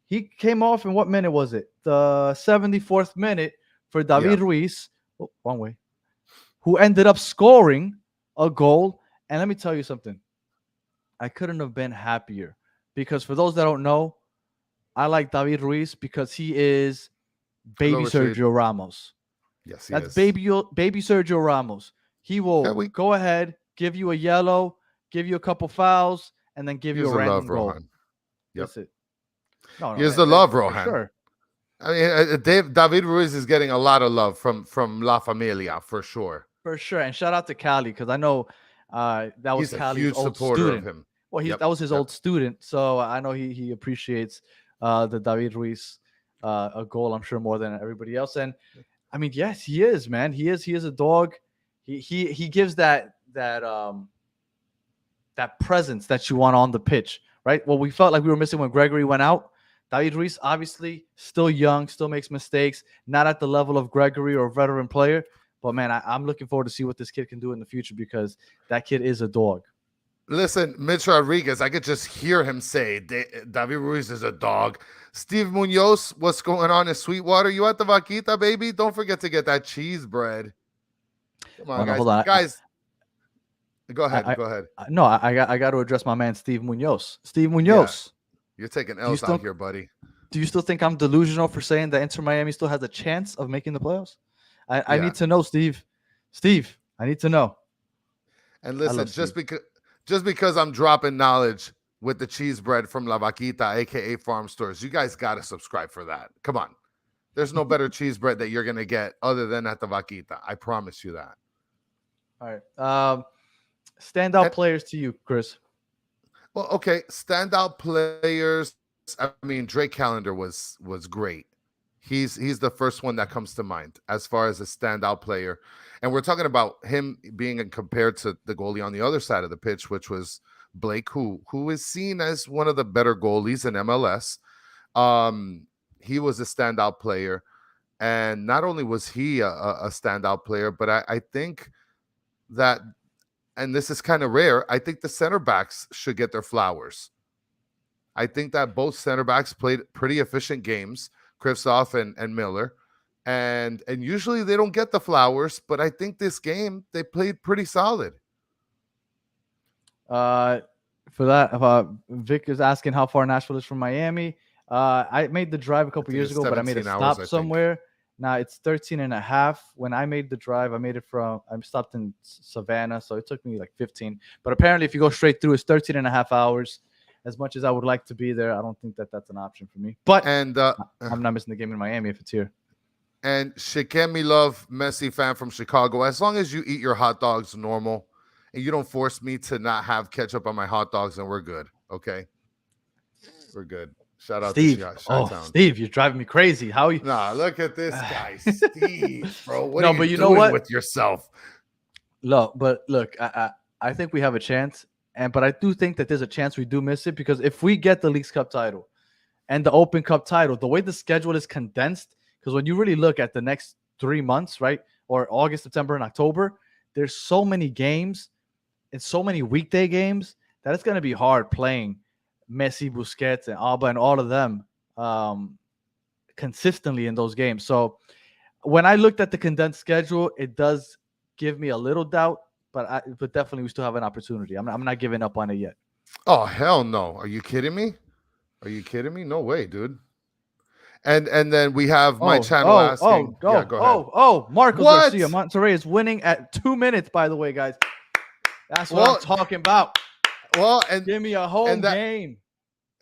[SPEAKER 2] he came off in what minute was it? The 74th minute for David Ruiz. Oh, wrong way. Who ended up scoring a goal. And let me tell you something. I couldn't have been happier. Because for those that don't know, I like David Ruiz because he is baby
[SPEAKER 3] Rashid.
[SPEAKER 2] Sergio Ramos.
[SPEAKER 3] Yes, he
[SPEAKER 2] That's
[SPEAKER 3] is.
[SPEAKER 2] baby Sergio Ramos. He will go ahead, give you a yellow, give you a couple fouls, and then give you a random goal.
[SPEAKER 3] Rohan. Yep.
[SPEAKER 2] That's it. No,
[SPEAKER 3] Here's the love, Rohan.
[SPEAKER 2] For sure.
[SPEAKER 3] I mean, David Ruiz is getting a lot of love from La Familia for sure.
[SPEAKER 2] For sure. And shout out to Cali because I know that was
[SPEAKER 3] He's
[SPEAKER 2] Cali's
[SPEAKER 3] a huge
[SPEAKER 2] old
[SPEAKER 3] supporter
[SPEAKER 2] student.
[SPEAKER 3] of him.
[SPEAKER 2] Well, that was his old student, so I know he appreciates the David Ruiz a goal. I'm sure more than everybody else. And I mean, yes, he is, man. He is a dog. He gives that presence that you want on the pitch, right? Well, we felt like we were missing when Gregory went out. David Ruiz, obviously, still young, still makes mistakes, not at the level of Gregory or a veteran player. But man, I'm looking forward to see what this kid can do in the future because that kid is a dog.
[SPEAKER 3] Listen, Mitch Rodriguez, I could just hear him say, David Ruiz is a dog. Steve Munoz, what's going on in Sweetwater? You at the Vaquita, baby? Don't forget to get that cheese bread. Come on, guys.
[SPEAKER 2] Hold on.
[SPEAKER 3] Guys, go ahead. Go ahead.
[SPEAKER 2] No, I got to address my man, Steve Munoz. Steve Munoz.
[SPEAKER 3] Yeah. You're taking L's out here, buddy.
[SPEAKER 2] Do you still think I'm delusional for saying that Inter Miami still has a chance of making the playoffs? I need to know, Steve. Steve, I need to know.
[SPEAKER 3] And listen, just because I'm dropping knowledge with the cheese bread from La Vaquita, aka Farm Stores, you guys got to subscribe for that. Come on. There's no better cheese bread that you're going to get other than at the Vaquita. I promise you that.
[SPEAKER 2] All right. Standout players to you, Chris.
[SPEAKER 3] Well, okay. Standout players. I mean, Drake Callender was great. He's the first one that comes to mind as far as a standout player. And we're talking about him being compared to the goalie on the other side of the pitch, which was Blake, who is seen as one of the better goalies in MLS. He was a standout player. And not only was he a standout player, but I think that, and this is kind of rare, I think the center backs should get their flowers. I think that both center backs played pretty efficient games, Kristoff and Miller. And usually they don't get the flowers, but I think this game they played pretty solid.
[SPEAKER 2] For that, Vic is asking how far Nashville is from Miami. I made the drive a couple years ago, but I made a stop somewhere. Now it's 13 and a half. When I made the drive, I stopped in Savannah, so it took me like 15. But apparently if you go straight through, it's 13 and a half hours. As much as I would like to be there, I don't think that that's an option for me. But I'm not missing the game in Miami if it's here.
[SPEAKER 3] And Shikemi Love, Messi fan from Chicago. As long as you eat your hot dogs normal and you don't force me to not have ketchup on my hot dogs, then we're good. Okay. We're good. Shout out to
[SPEAKER 2] Steve. Oh,
[SPEAKER 3] Chi-Town.
[SPEAKER 2] Steve, you're driving me crazy. How you?
[SPEAKER 3] Nah, look at this guy, Steve, bro. What
[SPEAKER 2] No,
[SPEAKER 3] are
[SPEAKER 2] but
[SPEAKER 3] you
[SPEAKER 2] you know
[SPEAKER 3] doing
[SPEAKER 2] what?
[SPEAKER 3] with yourself?
[SPEAKER 2] Look, I think we have a chance, but I do think that there's a chance we do miss it because if we get the Leagues Cup title and the Open Cup title, the way the schedule is condensed, because when you really look at the next 3 months, right, or August, September, and October, there's so many games and so many weekday games that it's going to be hard playing Messi, Busquets, and Alba, and all of them consistently in those games. So when I looked at the condensed schedule, it does give me a little doubt, but definitely we still have an opportunity. I'm not giving up on it yet.
[SPEAKER 3] Oh, hell no. Are you kidding me? Are you kidding me? No way, dude. And then we have my channel asking. Yeah, go ahead.
[SPEAKER 2] Marcos
[SPEAKER 3] What?
[SPEAKER 2] Garcia, Monterrey is winning at 2 minutes, by the way, guys. That's what
[SPEAKER 3] Well,
[SPEAKER 2] I'm talking about.
[SPEAKER 3] Well,
[SPEAKER 2] Give me a home game.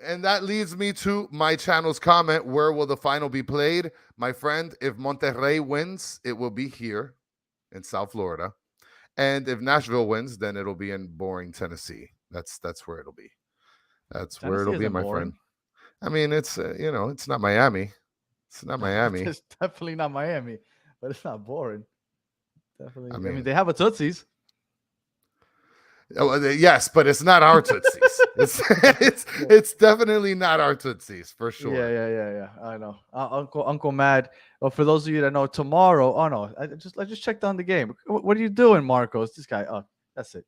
[SPEAKER 3] And that leads me to my channel's comment. Where will the final be played? My friend, if Monterrey wins, it will be here in South Florida. And if Nashville wins, then it'll be in boring Tennessee. That's where it'll be. That's where it'll be, my friend. I mean, it's it's not Miami. It's not Miami.
[SPEAKER 2] It's definitely not Miami, but it's not boring. Definitely. I mean they have a Tootsie's.
[SPEAKER 3] Yes, but it's not our Tootsies. it's definitely not our Tootsies for sure.
[SPEAKER 2] Yeah. I know. Uncle Mad. Well, for those of you that know, tomorrow. Oh no, I just checked on the game. What are you doing, Marcos? This guy. Oh, that's it.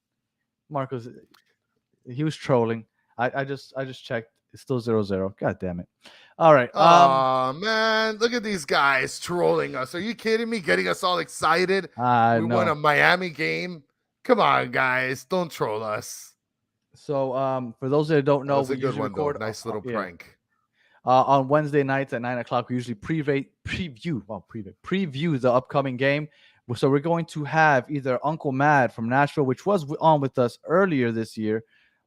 [SPEAKER 2] Marcos. He was trolling. I just checked. It's still 0-0. God damn it. All right.
[SPEAKER 3] Oh man, look at these guys trolling us. Are you kidding me? Getting us all excited. We won a Miami game. Come on, guys. Don't troll us.
[SPEAKER 2] So for those that don't know,
[SPEAKER 3] we usually record nice little prank.
[SPEAKER 2] On Wednesday nights at 9:00, we usually preview the upcoming game. So we're going to have either Uncle Mad from Nashville, which was on with us earlier this year,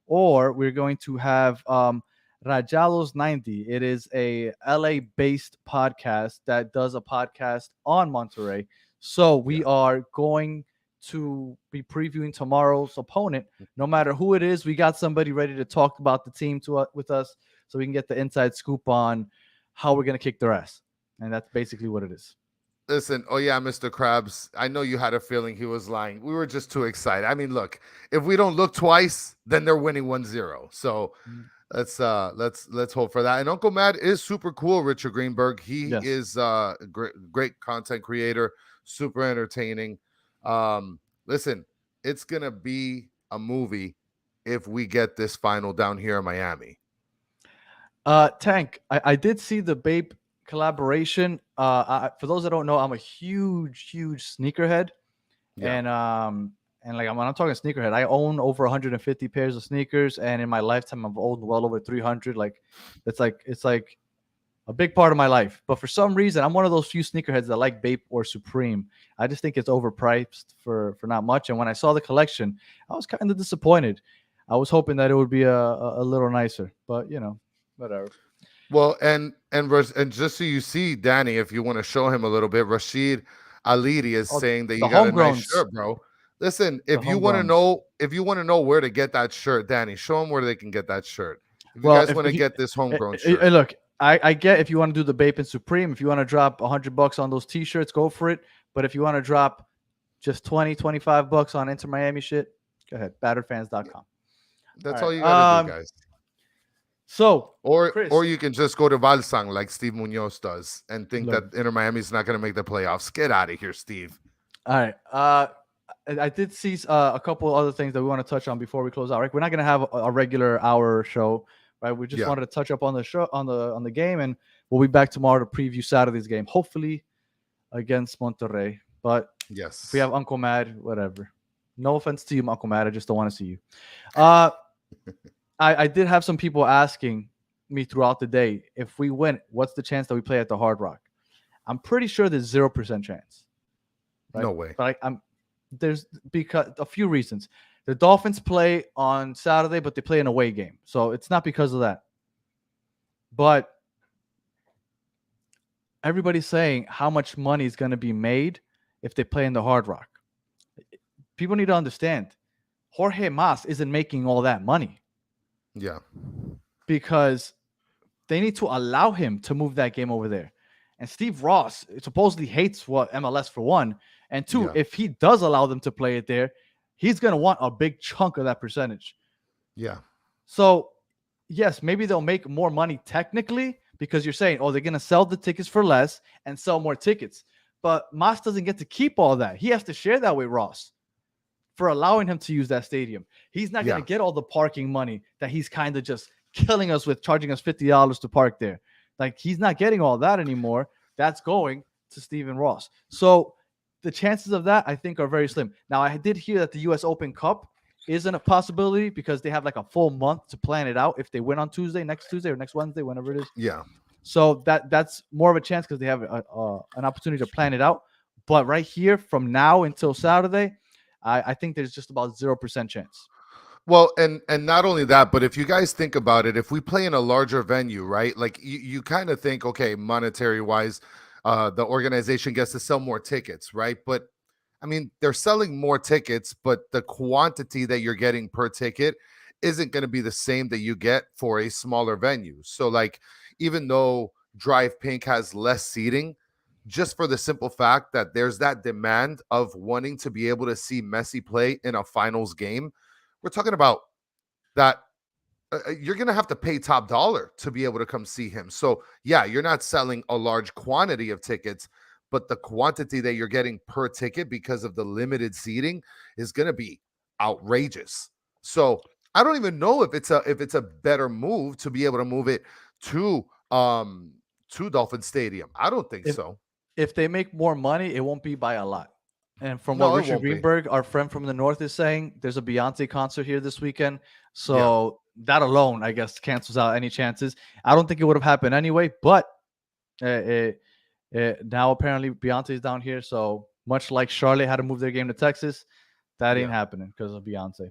[SPEAKER 2] or we're going to have Rajados 90. It is a LA-based podcast that does a podcast on Monterrey. So we are going to be previewing tomorrow's opponent. No matter who it is, we got somebody ready to talk about the team with us so we can get the inside scoop on how we're going to kick their ass. And that's basically what it is.
[SPEAKER 3] Listen, Mr. Krabs, I know you had a feeling he was lying. We were just too excited. I mean, look, if we don't look twice, then they're winning 1-0. So let's hope for that. And Uncle Matt is super cool, Richard Greenberg. He is a great content creator, super entertaining. Listen, it's gonna be a movie if we get this final down here in Miami.
[SPEAKER 2] Tank, I did see the Bape collaboration. For those that don't know, I'm a huge sneakerhead, and like when I'm talking sneakerhead, I own over 150 pairs of sneakers, and in my lifetime, I've owned well over 300. Like it's like a big part of my life. But for some reason, I'm one of those few sneakerheads that like Bape or Supreme. I just think it's overpriced for not much. And when I saw the collection, I was kind of disappointed. I was hoping that it would be a little nicer, but whatever.
[SPEAKER 3] Well, and just so you see, Danny, if you want to show him a little bit, Rashid Alidi is saying that you got a nice shirt, bro. Listen, if you want to know where to get that shirt, Danny, show them where they can get that shirt. If you guys want to get this homegrown shirt.
[SPEAKER 2] Look, I get if you want to do the Bape and Supreme, if you want to drop $100 on those t-shirts, go for it. But if you want to drop just $20-25 on Inter Miami shit, go ahead. Batteredfans.com.
[SPEAKER 3] That's all you gotta do, guys.
[SPEAKER 2] So
[SPEAKER 3] or you can just go to Valsang like Steve Munoz does and think that Inter Miami is not going to make the playoffs. Get out of here, Steve.
[SPEAKER 2] All right. I did see a couple other things that we want to touch on before we close out. Right, we're not going to have a regular hour show, right? We just wanted to touch up on the show on the game, and we'll be back tomorrow to preview Saturday's game, hopefully against Monterrey. But if we have Uncle Mad, whatever. No offense to you, Uncle Mad. I just don't want to see you. I did have some people asking me throughout the day, if we win, what's the chance that we play at the Hard Rock? I'm pretty sure there's 0% chance. Right?
[SPEAKER 3] No way.
[SPEAKER 2] But there's because a few reasons. The Dolphins play on Saturday, but they play an away game. So it's not because of that. But everybody's saying how much money is going to be made if they play in the Hard Rock. People need to understand Jorge Mas isn't making all that money
[SPEAKER 3] Yeah.
[SPEAKER 2] because they need to allow him to move that game over there. And Steve Ross supposedly hates what MLS for one. And two,
[SPEAKER 3] Yeah.
[SPEAKER 2] if he does allow them to play it there, he's going to want a big chunk of that percentage.
[SPEAKER 3] Yeah.
[SPEAKER 2] So, yes, maybe they'll make more money technically because you're saying, oh, they're going to sell the tickets for less and sell more tickets. But Mas doesn't get to keep all that. He has to share that with Ross for allowing him to use that stadium. He's not going
[SPEAKER 3] Yeah.
[SPEAKER 2] to get all the parking money that he's kind of just killing us with, charging us $50 to park there. Like, he's not getting all that anymore. That's going to Stephen Ross. So the chances of that, I think, are very slim. Now, I did hear that the U.S. Open Cup isn't a possibility because they have like a full month to plan it out if they win on next Tuesday or next Wednesday, whenever it is.
[SPEAKER 3] Yeah.
[SPEAKER 2] So that's more of a chance because they have an opportunity to plan it out. But right here, from now until Saturday, I think there's just about 0% chance.
[SPEAKER 3] Well, and not only that, but if you guys think about it, if we play in a larger venue, right? Like you kind of think, okay, monetary wise, the organization gets to sell more tickets, right? But I mean, they're selling more tickets, but the quantity that you're getting per ticket isn't going to be the same that you get for a smaller venue. So, like, even though Drive Pink has less seating, just for the simple fact that there's that demand of wanting to be able to see Messi play in a finals game, we're talking about that you're going to have to pay top dollar to be able to come see him. So, yeah, you're not selling a large quantity of tickets, but the quantity that you're getting per ticket because of the limited seating is going to be outrageous. So, I don't even know if it's a better move to be able to move it to Dolphin Stadium. I don't think so.
[SPEAKER 2] If they make more money, it won't be by a lot. And from what
[SPEAKER 3] No, it
[SPEAKER 2] Richard
[SPEAKER 3] won't be.
[SPEAKER 2] Greenberg, our friend from the north, is saying, there's a Beyonce concert here this weekend.
[SPEAKER 3] Yeah.
[SPEAKER 2] So that alone, I guess, cancels out any chances. I don't think it would have happened anyway, but now apparently Beyonce's down here. So much like Charlotte had to move their game to Texas, that ain't
[SPEAKER 3] Yeah.
[SPEAKER 2] happening because of Beyonce.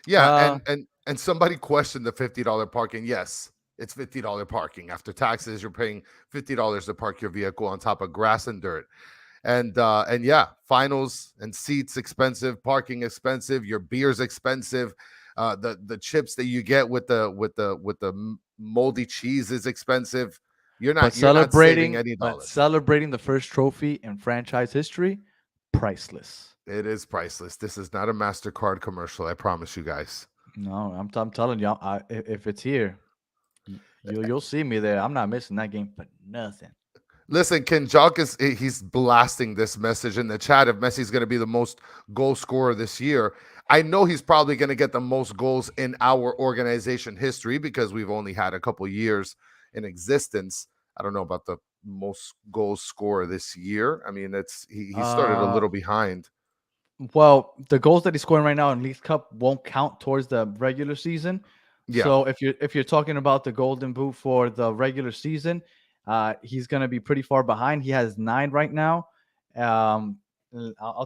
[SPEAKER 3] Yeah, and somebody questioned the $50 parking. Yes, it's $50 parking. After taxes, you're paying $50 to park your vehicle on top of grass and dirt. And yeah, finals and seats expensive, parking expensive, your beer's expensive. The chips that you get with the moldy cheese is expensive. You're not saving any dollars.
[SPEAKER 2] Celebrating the first trophy in franchise history, priceless.
[SPEAKER 3] It is priceless. This is not a MasterCard commercial. I promise you guys.
[SPEAKER 2] No, I'm telling you, if it's here, you'll see me there. I'm not missing that game for nothing.
[SPEAKER 3] Listen, Ken Jock he's blasting this message in the chat. If Messi's going to be the most goal scorer this year, I know he's probably going to get the most goals in our organization history because we've only had a couple years in existence. I don't know about the most goals scorer this year. I mean, he started a little behind.
[SPEAKER 2] Well, the goals that he's scoring right now in League Cup won't count towards the regular season.
[SPEAKER 3] Yeah.
[SPEAKER 2] So if you're talking about the Golden Boot for the regular season, he's going to be pretty far behind. He has 9 right now. I'll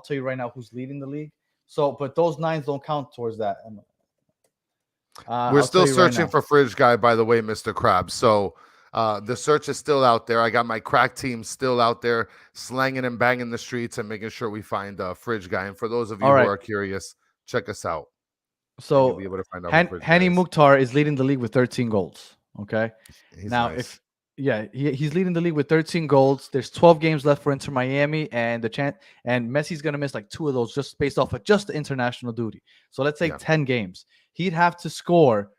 [SPEAKER 2] tell you right now who's leading the league. So, but those 9s don't count towards that.
[SPEAKER 3] We're still searching for Fridge Guy, by the way, Mr. Krabs. So the search is still out there. I got my crack team still out there slanging and banging the streets and making sure we find Fridge Guy. And for those of you who are curious, check us out.
[SPEAKER 2] So
[SPEAKER 3] you'll be able to find out
[SPEAKER 2] Hani Mukhtar is leading the league with 13 goals. Okay.
[SPEAKER 3] He's
[SPEAKER 2] now,
[SPEAKER 3] nice.
[SPEAKER 2] he's leading the league with 13 goals. There's 12 games left for Inter Miami, and Messi's gonna miss like 2 of those just based off of just the international duty. So let's say 10 games. He'd have to score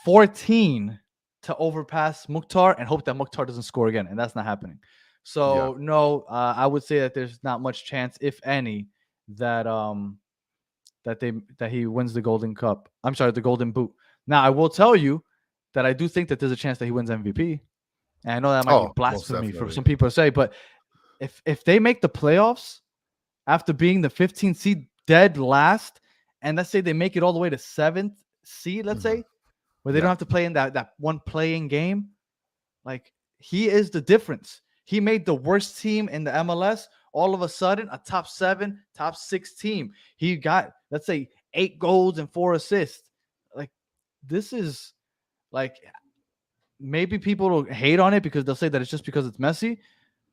[SPEAKER 2] 14 to overpass Mukhtar and hope that Mukhtar doesn't score again, and that's not happening. So no, I would say that there's not much chance, if any, that that he wins the Golden Cup. I'm sorry, the Golden Boot. Now, I will tell you that I do think that there's a chance that he wins MVP. And I know that might be blasphemy for some people to say, but if they make the playoffs after being the 15th seed dead last, and let's say they make it all the way to 7th seed, let's say, where they don't have to play in that one playing game, like, he is the difference. He made the worst team in the MLS all of a sudden a top 7, top 6 team. He got, let's say, 8 goals and 4 assists. Like, this is like, maybe people will hate on it because they'll say that it's just because it's Messi.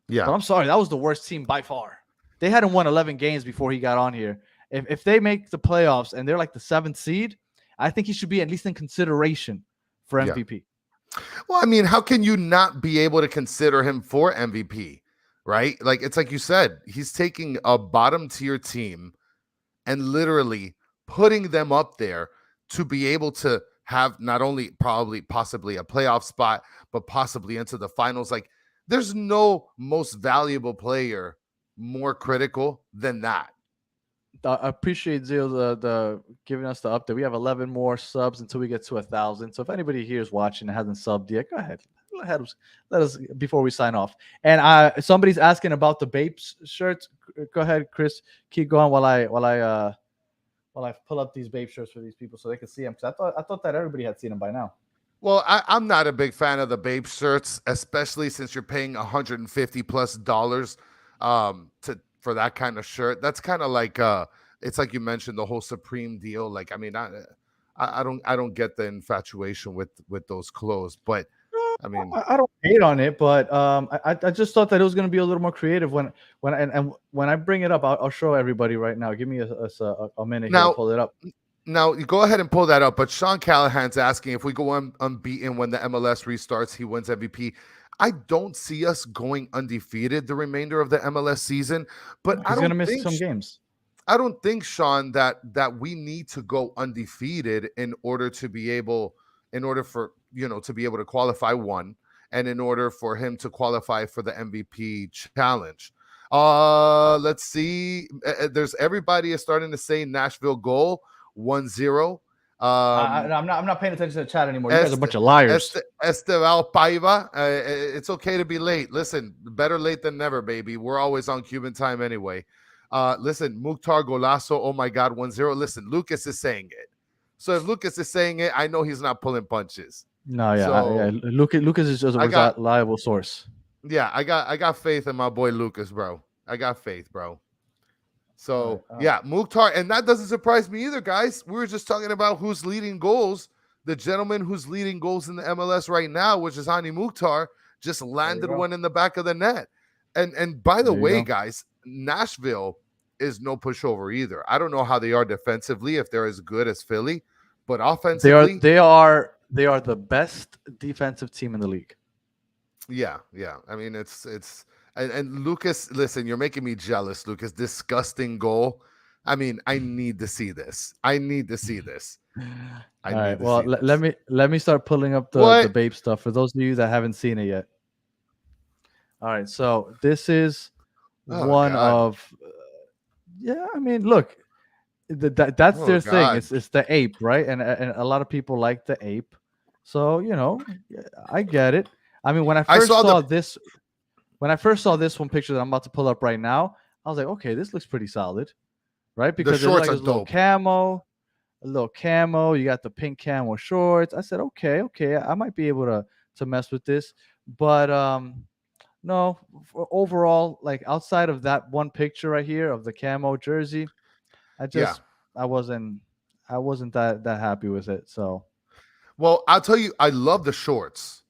[SPEAKER 3] Yeah.
[SPEAKER 2] But I'm sorry, that was the worst team by far. They hadn't won 11 games before he got on here. If they make the playoffs and they're like the 7th seed, I think he should be at least in consideration for
[SPEAKER 3] Yeah.
[SPEAKER 2] MVP.
[SPEAKER 3] Well, I mean, how can you not be able to consider him for MVP, right? Like, it's like you said, he's taking a bottom tier team and literally putting them up there to be able to have not only possibly a playoff spot, but possibly into the finals. Like, there's no most valuable player more critical than that.
[SPEAKER 2] I appreciate Zio the giving us the update. We have 11 more subs until we get to 1,000. So if anybody here is watching and hasn't subbed yet, go ahead. Let us before we sign off. And somebody's asking about the Bapes shirts. Go ahead, Chris. Keep going while I pull up these Bape shirts for these people so they can see them. Because I thought that everybody had seen them by now.
[SPEAKER 3] Well, I'm not a big fan of the Bape shirts, especially since you're paying $150+ for that kind of shirt. That's kind of like it's like you mentioned the whole Supreme deal. Like, I mean, I don't get the infatuation with those clothes, but I mean,
[SPEAKER 2] I don't hate on it, but I just thought that it was going to be a little more creative when I bring it up. I'll show everybody right now. Give me a minute here to pull it up.
[SPEAKER 3] Now, you go ahead and pull that up, but Sean Callahan's asking if we go unbeaten when the MLS restarts, he wins MVP. I don't see us going undefeated the remainder of the MLS season, but
[SPEAKER 2] He's going to miss some games.
[SPEAKER 3] I don't think, Sean, that we need to go undefeated in order for to be able to qualify one, and in order for him to qualify for the MVP challenge. Let's see. There's everybody is starting to say Nashville goal 1-0.
[SPEAKER 2] I'm not paying attention to the chat anymore. You guys are a bunch of liars.
[SPEAKER 3] Esteval Paiva. It's okay to be late. Listen, better late than never, baby. We're always on Cuban time anyway. Listen, Mukhtar Golasso. Oh my God, 1-0. Listen, Lucas is saying it. So if Lucas is saying it, I know he's not pulling punches.
[SPEAKER 2] No, yeah, Lucas is just a reliable source.
[SPEAKER 3] Yeah, I got faith in my boy Lucas, bro. I got faith, bro. So, yeah, Mukhtar, and that doesn't surprise me either, guys. We were just talking about who's leading goals. The gentleman who's leading goals in the MLS right now, which is Hani Mukhtar, just landed one in the back of the net. And by the way, guys, Nashville is no pushover either. I don't know how they are defensively, if they're as good as Philly, but offensively,
[SPEAKER 2] they are the best defensive team in the league.
[SPEAKER 3] Yeah. I mean, it's and Lucas, listen, you're making me jealous, Lucas. Disgusting goal. I mean, I need to see this. All right.
[SPEAKER 2] Well, let me start pulling up the Bape stuff for those of you that haven't seen it yet. All right. So this is one of I mean, look, that's their thing. It's the ape, right? And a lot of people like the ape. So, I get it. I mean, when I first saw this one picture that I'm about to pull up right now, I was like, okay, this looks pretty solid, right? Because
[SPEAKER 3] the shorts
[SPEAKER 2] there's
[SPEAKER 3] are dope.
[SPEAKER 2] A little camo. You got the pink camo shorts. I said, okay, I might be able to mess with this. But no, overall, like outside of that one picture right here of the camo jersey, I wasn't that happy with it. So,
[SPEAKER 3] well, I'll tell you, I love the shorts.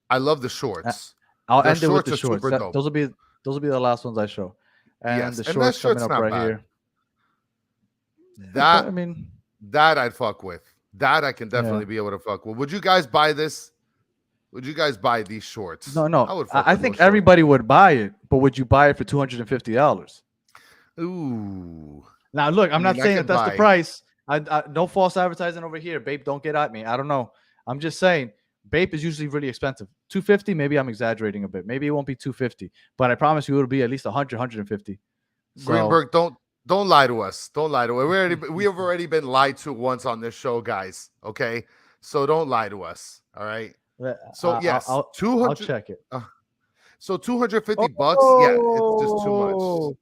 [SPEAKER 3] I'll end it with the shorts.
[SPEAKER 2] Those will be the last ones I show. And the shorts coming up right here.
[SPEAKER 3] That I mean, that I'd fuck with. That I can definitely be able to fuck with. Would you guys buy this? Would you guys buy these shorts?
[SPEAKER 2] No. I think everybody would buy it, but would you buy it for $250?
[SPEAKER 3] Ooh.
[SPEAKER 2] Now look, I'm not saying that's the price. I no false advertising over here. Bape, don't get at me. I don't know. I'm just saying Bape is usually really expensive. $250, maybe I'm exaggerating a bit. Maybe it won't be $250, but I promise you it'll be at least $100, $150.
[SPEAKER 3] Greenberg, don't lie to us. Don't lie to us. We have already been lied to once on this show, guys. Okay, so don't lie to us. All right. So yes,
[SPEAKER 2] I'll check it.
[SPEAKER 3] So $250. Yeah, it's just too much.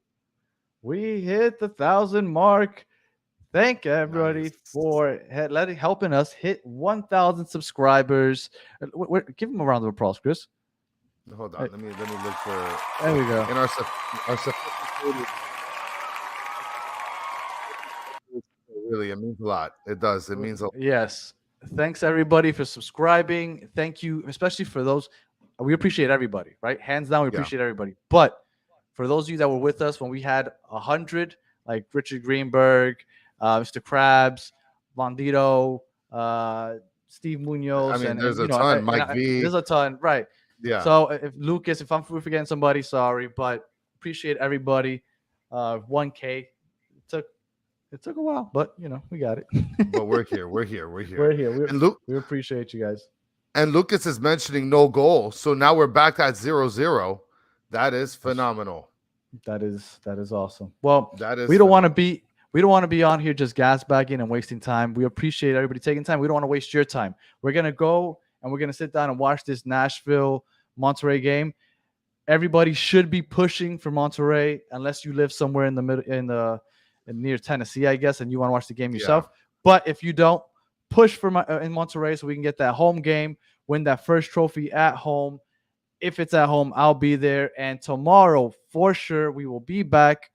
[SPEAKER 2] We hit the 1,000 mark. Thank everybody for helping us hit 1,000 subscribers. Give them a round of applause, Chris.
[SPEAKER 3] Hold on, let me look for.
[SPEAKER 2] There we go.
[SPEAKER 3] In our really, it means a lot. It does. It means a lot.
[SPEAKER 2] Yes. Thanks everybody for subscribing. Thank you, especially for those. We appreciate everybody, right? Hands down, we
[SPEAKER 3] Yeah.
[SPEAKER 2] appreciate everybody. But for those of you that were with us when we had 100, like Richard Greenberg, Mr. Krabs, Bandito, Steve
[SPEAKER 3] I
[SPEAKER 2] Munoz,
[SPEAKER 3] mean,
[SPEAKER 2] and
[SPEAKER 3] there's a ton. Mike
[SPEAKER 2] there's
[SPEAKER 3] V.
[SPEAKER 2] a ton, right?
[SPEAKER 3] Yeah.
[SPEAKER 2] So if Lucas, if I'm forgetting somebody, sorry, but appreciate everybody. 1K. It took a while, but we got it.
[SPEAKER 3] But we're here. We're here. We're
[SPEAKER 2] We're
[SPEAKER 3] here.
[SPEAKER 2] here.
[SPEAKER 3] And Luke
[SPEAKER 2] We appreciate you guys.
[SPEAKER 3] and Lucas is mentioning no goal. So now we're back at 0-0. That is phenomenal.
[SPEAKER 2] That is awesome. Well,
[SPEAKER 3] That is
[SPEAKER 2] we don't want to
[SPEAKER 3] phenomenal.
[SPEAKER 2] be on here just gas bagging and wasting time. We appreciate everybody taking time. We don't want to waste your time. We're gonna go and we're gonna sit down and watch this Nashville Monterey game. Everybody should be pushing for Monterey unless you live somewhere in the middle near Tennessee, I guess, and you want to watch the game yourself.
[SPEAKER 3] Yeah.
[SPEAKER 2] But if you don't, push for in Monterey so we can get that home game, win that first trophy at home. If it's at home, I'll be there. And tomorrow, for sure, we will be back.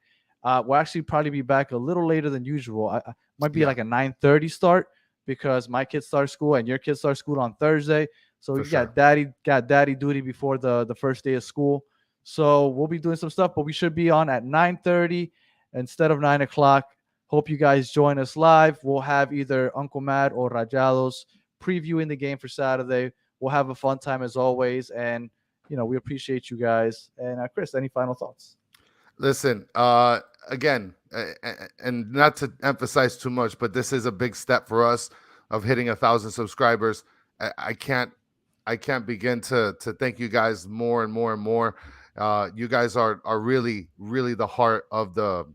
[SPEAKER 2] We'll actually probably be back a little later than usual. I might be like a 9:30 start because my kids start school and your kids start school on Thursday. So we got daddy duty before the first day of school. So we'll be doing some stuff, but we should be on at 9:30 instead of 9 o'clock. Hope you guys join us live. We'll have either Uncle Matt or Rajados previewing the game for Saturday. We'll have a fun time as always. And we appreciate you guys. And Chris, any final thoughts?
[SPEAKER 3] Listen, again, and not to emphasize too much, but this is a big step for us of hitting 1,000 subscribers. I can't begin to thank you guys more and more and more. You guys are really, really the heart of the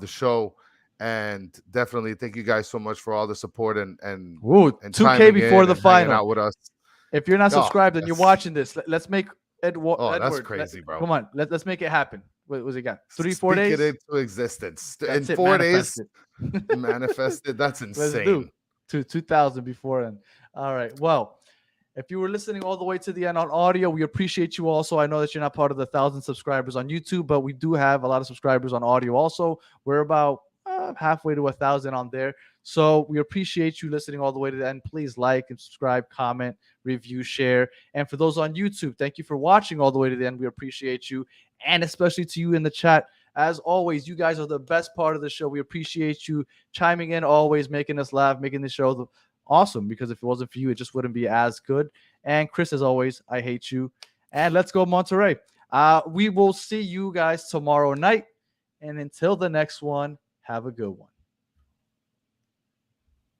[SPEAKER 3] show, and definitely thank you guys so much for all the support and
[SPEAKER 2] 2K before the final
[SPEAKER 3] out with us.
[SPEAKER 2] If you're not subscribed and you're watching this, let's make Edward.
[SPEAKER 3] That's crazy, bro.
[SPEAKER 2] Come on, let's make it happen. What was it got? 3-4 days?
[SPEAKER 3] Speak it into existence.
[SPEAKER 2] That's
[SPEAKER 3] in 4 days, manifested. That's insane.
[SPEAKER 2] Let's do 2,000 before then. All right. Well, if you were listening all the way to the end on audio, we appreciate you also. I know that you're not part of the 1,000 subscribers on YouTube, but we do have a lot of subscribers on audio also. We're about halfway to 1,000 on there. So we appreciate you listening all the way to the end. Please like and subscribe, comment, review, share. And for those on YouTube, thank you for watching all the way to the end. We appreciate you. And especially to you in the chat. As always, you guys are the best part of the show. We appreciate you chiming in always, making us laugh, making the show awesome. Because if it wasn't for you, it just wouldn't be as good. And Chris, as always, I hate you. And let's go Monterey. We will see you guys tomorrow night. And until the next one, have a good one.